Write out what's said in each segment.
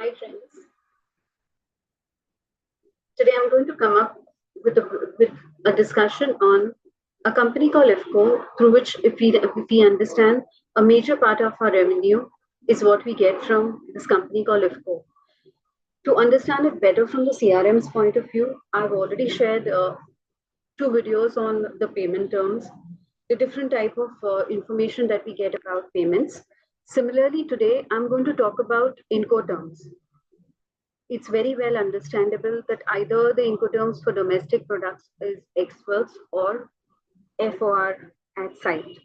Hi friends, today I'm going to come up with a discussion on a company called IFFCO, through which if we understand, a major part of our revenue is what we get from this company called IFFCO. To understand it better from the CRM's point of view, I've already shared two videos on the payment terms, the different type of information that we get about payments. Similarly, today I'm going to talk about Incoterms. It's very well understandable that either the Incoterms for domestic products is ex-works or FOR at site.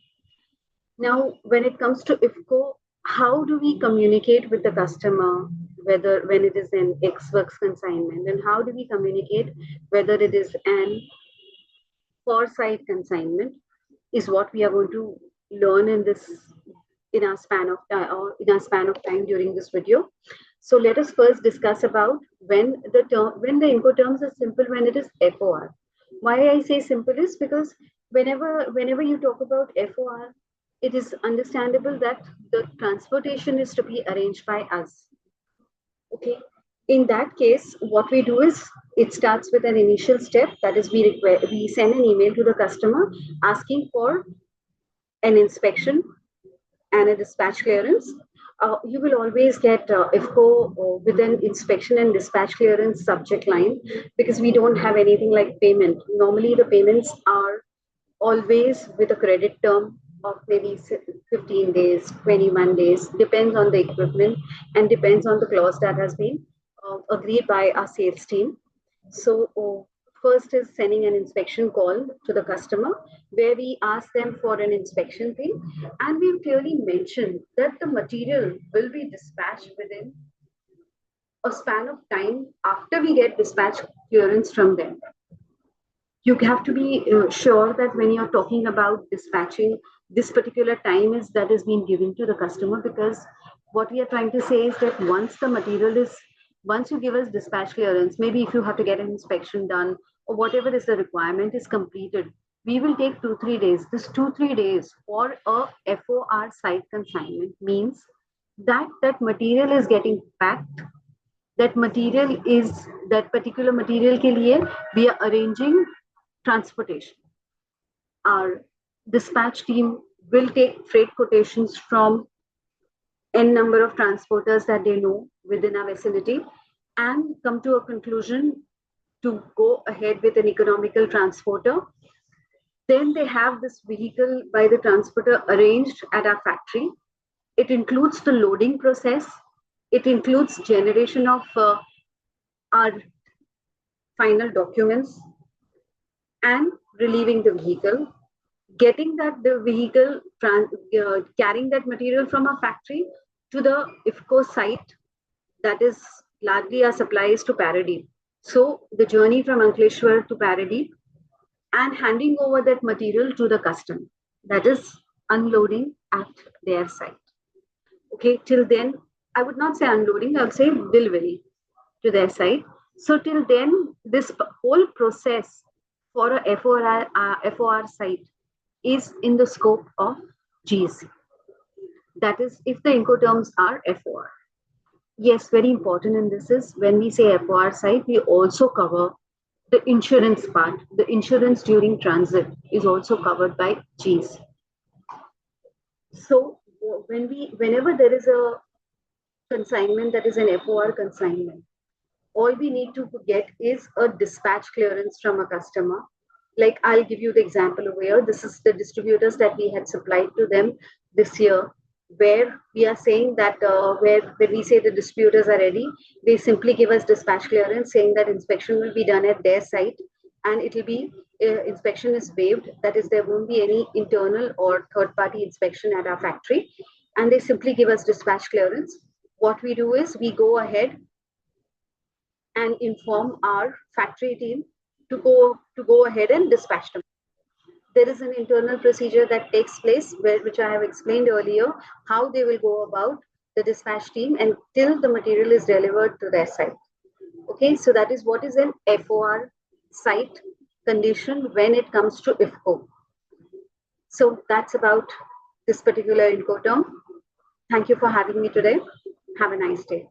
Now, when it comes to IFFCO, how do we communicate with the customer, whether when it is an ex-works consignment, and how do we communicate whether it is an for-site consignment, is what we are going to learn in our span of time or in our span of time during this video. So let us first discuss about when the Incoterms is simple, when it is FOR. Why I say simple is because whenever you talk about FOR, it is understandable that the transportation is to be arranged by us. Okay. In that case, what we do is it starts with an initial step, that is we send an email to the customer asking for an inspection and a dispatch clearance. You will always get IFFCO with an inspection and dispatch clearance subject line, because we don't have anything like payment. Normally, the payments are always with a credit term of maybe 15 days, 21 days, depends on the equipment and depends on the clause that has been agreed by our sales team. So, first is sending an inspection call to the customer where we ask them for an inspection thing, and we've clearly mentioned that the material will be dispatched within a span of time after we get dispatch clearance from them. You have to be sure that when you're talking about dispatching, this particular time is that is being given to the customer, because what we are trying to say is that once you give us dispatch clearance, maybe if you have to get an inspection done or whatever is the requirement is completed, we will take 2-3 days. This 2-3 days for a FOR site consignment means that that material is getting packed. That particular material के लिए we are arranging transportation. Our dispatch team will take freight quotations from n number of transporters that they know within our vicinity and come to a conclusion to go ahead with an economical transporter. Then they have this vehicle by the transporter arranged at our factory. It includes the loading process. It includes generation of our final documents and relieving the vehicle, getting the vehicle, carrying that material from a factory to the IFFCO site, that is largely our supplies to Paradeep. So the journey from Ankleshwar to Paradeep and handing over that material to the customer, that is unloading at their site. Okay, till then, I would not say unloading, I would say delivery to their site. So till then, this whole process for a FOR site is in the scope of GSC. That is, if the Incoterms are FOR. Yes, very important in this is when we say FOR site, we also cover the insurance part. The insurance during transit is also covered by GSC. So whenever there is a consignment that is an FOR consignment, all we need to get is a dispatch clearance from a customer. Like I'll give you the example over here. This is the distributors that we had supplied to them this year, where we are saying that when we say the distributors are ready, they simply give us dispatch clearance saying that inspection will be done at their site and it will be inspection is waived. That is, there won't be any internal or third-party inspection at our factory, and they simply give us dispatch clearance. What we do is we go ahead and inform our factory team to go ahead and dispatch them. There is an internal procedure that takes place which I have explained earlier, how they will go about the dispatch team until the material is delivered to their site. Okay, so that is what is an FOR site condition when it comes to IFFCO. So that's about this particular Incoterm. Thank you for having me today. Have a nice day.